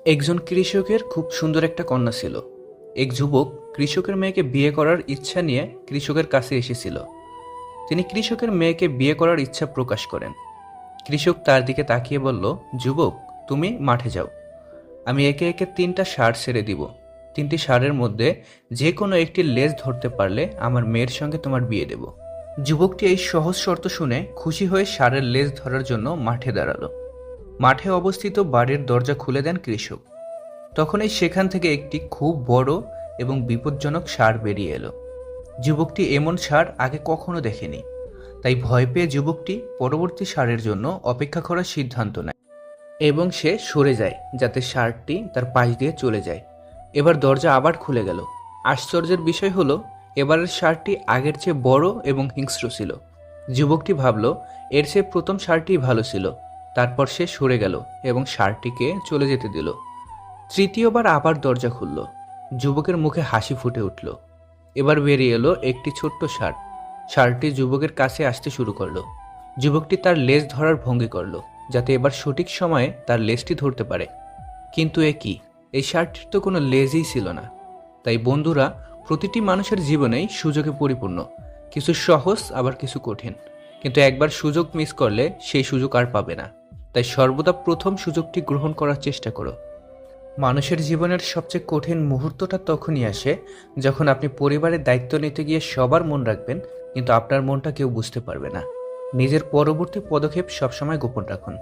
একজন কৃষকের খুব সুন্দর একটা কন্যা ছিল। এক যুবক কৃষকের মেয়েকে বিয়ে করার ইচ্ছা নিয়ে কৃষকের কাছে এসেছিল। তিনি কৃষকের মেয়েকে বিয়ে করার ইচ্ছা প্রকাশ করেন। কৃষক তার দিকে তাকিয়ে বলল, যুবক, তুমি মাঠে যাও। আমি একে একে 3টা ষাঁড় ছেড়ে দিব। 3টি ষাঁড়ের মধ্যে যে কোনো একটি লেজ ধরতে পারলে আমার মেয়ের সঙ্গে তোমার বিয়ে দেব। যুবকটি এই সহজ শর্ত শুনে খুশি হয়ে ষাঁড়ের লেজ ধরার জন্য মাঠে দাঁড়ালো। মাঠে অবস্থিত বাড়ির দরজা খুলে দেন কৃষক। তখনই সেখান থেকে একটি খুব বড় এবং বিপজ্জনক ষাঁড় বেরিয়ে এলো। যুবকটি এমন ষাঁড় আগে কখনো দেখেনি। তাই ভয় পেয়ে যুবকটি পরবর্তী ষাঁড়ের জন্য অপেক্ষা করার সিদ্ধান্ত নেয় এবং সে সরে যায় যাতে ষাঁড়টি তার পাশ দিয়ে চলে যায়। এবার দরজা আবার খুলে গেল। আশ্চর্যের বিষয় হলো, এবারের ষাঁড়টি আগের চেয়ে বড় এবং হিংস্র ছিল। যুবকটি ভাবল, এর চেয়ে প্রথম ষাঁড়টিই ভালো ছিল। তারপর সে সরে গেল এবং ষাঁড়টিকে চলে যেতে দিল। তৃতীয়বার আবার দরজা খুলল। যুবকের মুখে হাসি ফুটে উঠল। এবার বেরিয়ে এলো একটি ছোট্ট ষাঁড়। ষাঁড়টি যুবকের কাছে আসতে শুরু করলো। যুবকটি তার লেজ ধরার ভঙ্গি করলো, যাতে এবার সঠিক সময়ে তার লেজটি ধরতে পারে। কিন্তু এ কি, এই ষাঁড়টির তো কোনো লেজই ছিল না। তাই বন্ধুরা, প্রতিটি মানুষের জীবনেই সুযোগে পরিপূর্ণ। কিছু সহজ, আবার কিছু কঠিন। কিন্তু একবার সুযোগ মিস করলে সেই সুযোগ আর পাবে না। তাই সর্বদা প্রথম সুযোগটি গ্রহণ করার চেষ্টা করো। মানুষের জীবনের সবচেয়ে কঠিন মুহূর্তটা তখনই আসে যখন আপনি পরিবারের দায়িত্ব নিতে গিয়ে সবার মন রাখবেন, কিন্তু আপনার মনটা কেউ বুঝতে পারবে না। নিজের পরবর্তী পদক্ষেপ সবসময় গোপন রাখুন,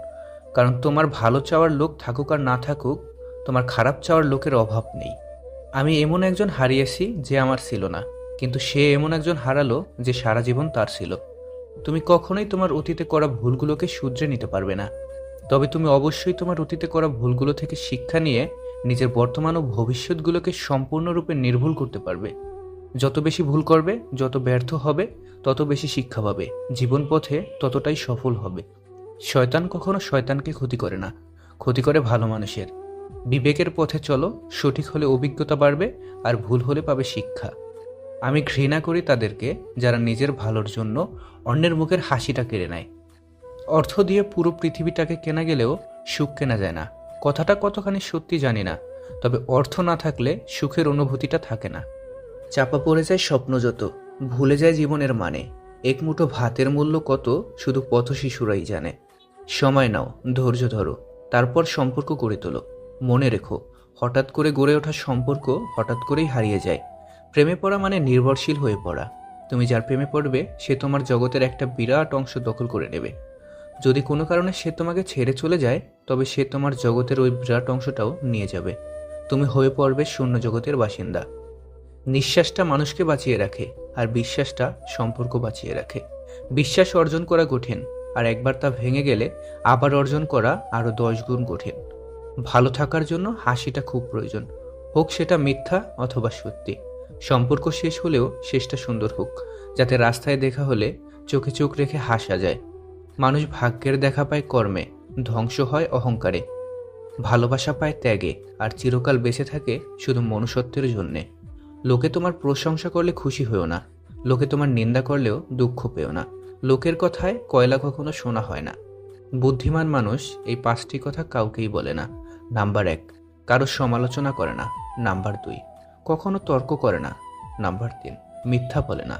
কারণ তোমার ভালো চাওয়ার লোক থাকুক আর না থাকুক, তোমার খারাপ চাওয়ার লোকের অভাব নেই। আমি এমন একজন হারিয়েছি যে আমার ছিল না, কিন্তু সে এমন একজন হারালো যে সারা জীবন তার ছিল। তুমি কখনোই তোমার অতীতে করা ভুলগুলোকে শুধরে নিতে পারবে না, তবে তুমি অবশ্যই তোমার অতীতে করা ভুলগুলো থেকে শিক্ষা নিয়ে নিজের বর্তমান ও ভবিষ্যৎগুলোকে সম্পূর্ণরূপে নির্ভুল করতে পারবে। যত বেশি ভুল করবে, যত ব্যর্থ হবে, তত বেশি শিক্ষা পাবে। জীবন পথে ততটাই সফল হবে। শয়তান কখনো শয়তানকে ক্ষতি করে না, ক্ষতি করে ভালো মানুষের। বিবেকের পথে চলো, সঠিক হলে অভিজ্ঞতা বাড়বে, আর ভুল হলে পাবে শিক্ষা। আমি ঘৃণা করি তাদেরকে যারা নিজের ভালোর জন্য অন্যের মুখের হাসিটা কেড়ে নেয়। অর্থ দিয়ে পুরো পৃথিবীটাকে কেনা গেলেও সুখ কেনা যায় না। কথাটা কতখানি সত্যি জানি না, তবে অর্থ না থাকলে সুখের অনুভূতিটা থাকে না। চাপা পড়ে যায় স্বপ্ন যত, ভুলে যায় জীবনের মানে। এক মুঠো ভাতের মূল্য কত শুধু পথ শিশুরাই জানে। সময় নাও, ধৈর্য ধরো, তারপর সম্পর্ক গড়ে তোলো। মনে রেখো, হঠাৎ করে গড়ে ওঠা সম্পর্ক হঠাৎ করেই হারিয়ে যায়। প্রেমে পড়া মানে নির্ভরশীল হয়ে পড়া। তুমি যার প্রেমে পড়বে সে তোমার জগতের একটা বিরাট অংশ দখল করে নেবে। যদি কোনো কারণে সে তোমাকে ছেড়ে চলে যায়, তবে সে তোমার জগতের ওই বিরাট অংশটাও নিয়ে যাবে। তুমি হয়ে পড়বে শূন্য জগতের বাসিন্দা। নিঃশ্বাসটা মানুষকে বাঁচিয়ে রাখে, আর বিশ্বাসটা সম্পর্ক বাঁচিয়ে রাখে। বিশ্বাস অর্জন করা কঠিন, আর একবার তা ভেঙে গেলে আবার অর্জন করা আরো 10 গুণ কঠিন। ভালো থাকার জন্য হাসিটা খুব প্রয়োজন, হোক সেটা মিথ্যা অথবা সত্যি। সম্পর্ক শেষ হলেও শেষটা সুন্দর হোক, যাতে রাস্তায় দেখা হলে চোখে চোখ রেখে হাসা যায়। মানুষ ভাগ্যের দেখা পায় কর্মে, ধ্বংস হয় অহংকারে। ভালোবাসা পায় ত্যাগে, আর চিরকাল বেঁচে থাকে শুধু মনুষ্যত্বের জন্যে। লোকে তোমার প্রশংসা করলে খুশি হয়েও না, লোকে তোমার নিন্দা করলেও দুঃখ পেও না। লোকের কথায় কয়লা কখনো শোনা হয় না। বুদ্ধিমান মানুষ এই 5টি কথা কাউকেই বলে না। নাম্বার 1, কারো সমালোচনা করে না। নাম্বার 2, কখনো তর্ক করে না। নাম্বার 3, মিথ্যা বলে না।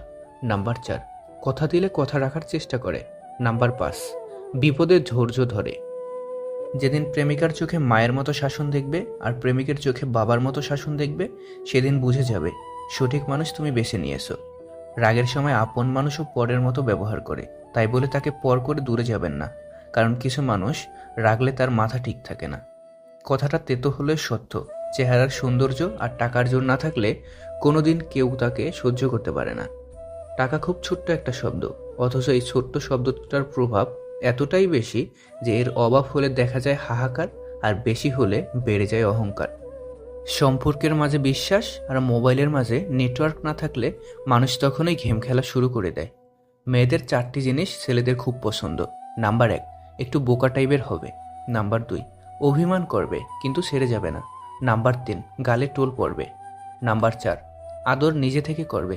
নাম্বার 4, কথা দিলে কথা রাখার চেষ্টা করে। নাম্বার 5, বিপদে ধৈর্য ধরে। যেদিন প্রেমিকার চোখে মায়ের মতো শাসন দেখবে আর প্রেমিকের চোখে বাবার মতো শাসন দেখবে, সেদিন বুঝে যাবে সঠিক মানুষ তুমি বেছে নিয়েছো। রাগের সময় আপন মানুষও পরের মতো ব্যবহার করে, তাই বলে তাকে পর করে দূরে যাবেন না, কারণ কিছু মানুষ রাগলে তার মাথা ঠিক থাকে না। কথাটা তেতো হলে সত্য, চেহারার সৌন্দর্য আর টাকার জোর না থাকলে কোনোদিন কেউ তাকে সহ্য করতে পারে না। টাকা খুব ছোট্ট একটা শব্দ, অথচ এই ছোট্ট শব্দটার প্রভাব এতটাই বেশি যে এর অভাব হলে দেখা যায় হাহাকার, আর বেশি হলে বেড়ে যায় অহংকার। সম্পর্কের মাঝে বিশ্বাস আর মোবাইলের মাঝে নেটওয়ার্ক না থাকলে মানুষ তখনই গেম খেলা শুরু করে দেয়। মেয়েদের 4টি জিনিস ছেলেদের খুব পছন্দ। নাম্বার 1, একটু বোকা টাইপের হবে। নাম্বার 2, অভিমান করবে কিন্তু ছেড়ে যাবে না। নাম্বার 3, গালে টোল পড়বে। নাম্বার 4, আদর নিজে থেকে করবে।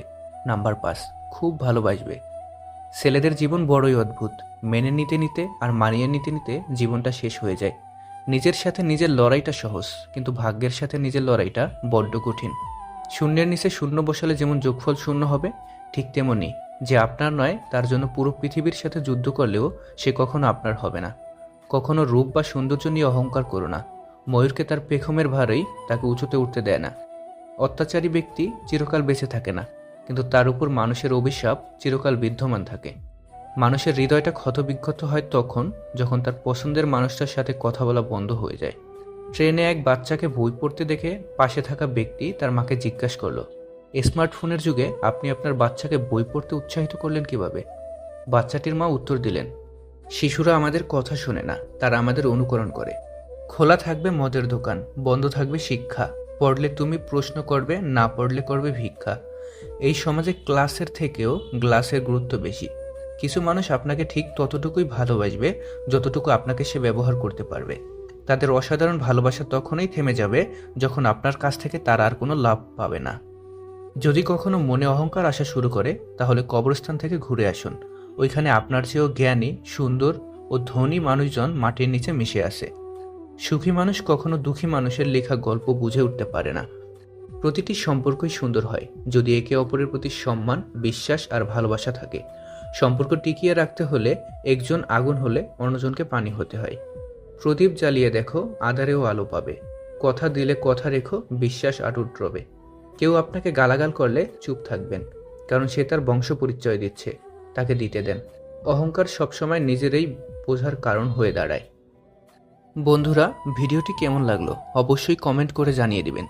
নাম্বার 5, খুব ভালোবাসবে। ছেলেদের জীবন বড়ই অদ্ভুত। মেনে নিতে নিতে আর মানিয়ে নিতে নিতে জীবনটা শেষ হয়ে যায়। নিজের সাথে নিজের লড়াইটা সহজ, কিন্তু ভাগ্যের সাথে নিজের লড়াইটা বড্ড কঠিন। শূন্যের নিচে শূন্য বসালে যেমন যোগফল শূন্য হবে, ঠিক তেমনি যে আপনার নয় তার জন্য পুরো পৃথিবীর সাথে যুদ্ধ করলেও সে কখনো আপনার হবে না। কখনো রূপ বা সৌন্দর্য নিয়ে অহংকার করো না। ময়ূরকে তার পেখমের ভারই তাকে উঁচুতে উঠতে দেয় না। অত্যাচারী ব্যক্তি চিরকাল বেঁচে থাকে না, কিন্তু তার উপর মানুষের অভিশাপ চিরকাল বিদ্যমান থাকে। মানুষের হৃদয়টা ক্ষতবিক্ষত হয় তখন যখন তার পছন্দের মানুষটার সাথে কথা বলা বন্ধ হয়ে যায়। ট্রেনে এক বাচ্চাকে বই পড়তে দেখে পাশে থাকা ব্যক্তি তার মাকে জিজ্ঞাসা করলো, স্মার্টফোনের যুগে আপনি আপনার বাচ্চাকে বই পড়তে উৎসাহিত করলেন কিভাবে? বাচ্চাটির মা উত্তর দিলেন, শিশুরা আমাদের কথা শোনে না, তারা আমাদের অনুকরণ করে। খোলা থাকবে মদের দোকান, বন্ধ থাকবে শিক্ষা। পড়লে তুমি প্রশ্ন করবে, না পড়লে করবে ভিক্ষা। এই সমাজে ক্লাসের থেকেও গ্লাসের গুরুত্ব বেশি। কিছু মানুষ আপনাকে ঠিক ততটুকুই ভালোবাসবে যতটুকু আপনাকে সে ব্যবহার করতে পারবে। তাদের অসাধারণ ভালোবাসা তখনই থেমে যাবে যখন আপনার কাছ থেকে তারা আর কোনো লাভ পাবে না। যদি কখনো মনে অহংকার আসা শুরু করে, তাহলে কবরস্থান থেকে ঘুরে আসুন। ওইখানে আপনার চেয়েও জ্ঞানী, সুন্দর ও ধনী মানুষজন মাটির নিচে মিশে আছে। সুখী মানুষ কখনো দুঃখী মানুষের লেখা গল্প বুঝে উঠতে পারে না। প্রতিটি সম্পর্কই সুন্দর হয় যদি একে অপরের প্রতি সম্মান, বিশ্বাস আর ভালোবাসা থাকে। সম্পর্ক টিকিয়ে রাখতে হলে একজন আগুন হলে অন্যজনকে পানি হতে হয়। প্রদীপ জ্বালিয়ে দেখো, আঁধারেও আলো পাবে। কথা দিলে কথা রেখো, বিশ্বাস অটুট রবে। কেউ আপনাকে গালাগাল করলে চুপ থাকবেন, কারণ সে তার বংশ পরিচয় দিচ্ছে, তাকে দিতে দেন। অহংকার সবসময় নিজেরই বোঝার কারণ হয়ে দাঁড়ায়। বন্ধুরা, ভিডিওটি কেমন লাগলো অবশ্যই কমেন্ট করে জানিয়ে দিবেন।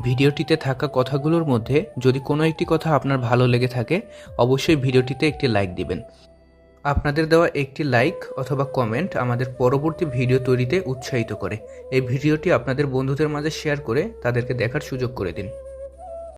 ভিডিওটিতে থাকা কথাগুলোর মধ্যে যদি কোনো একটি কথা আপনার ভালো লেগে থাকে, অবশ্যই ভিডিওটিতে একটি লাইক দিবেন। আপনাদের দেওয়া একটি লাইক অথবা কমেন্ট আমাদের পরবর্তী ভিডিও তৈরিতে উৎসাহিত করে। এই ভিডিওটি আপনাদের বন্ধুদের মাঝে শেয়ার করে তাদেরকে দেখার সুযোগ করে দিন।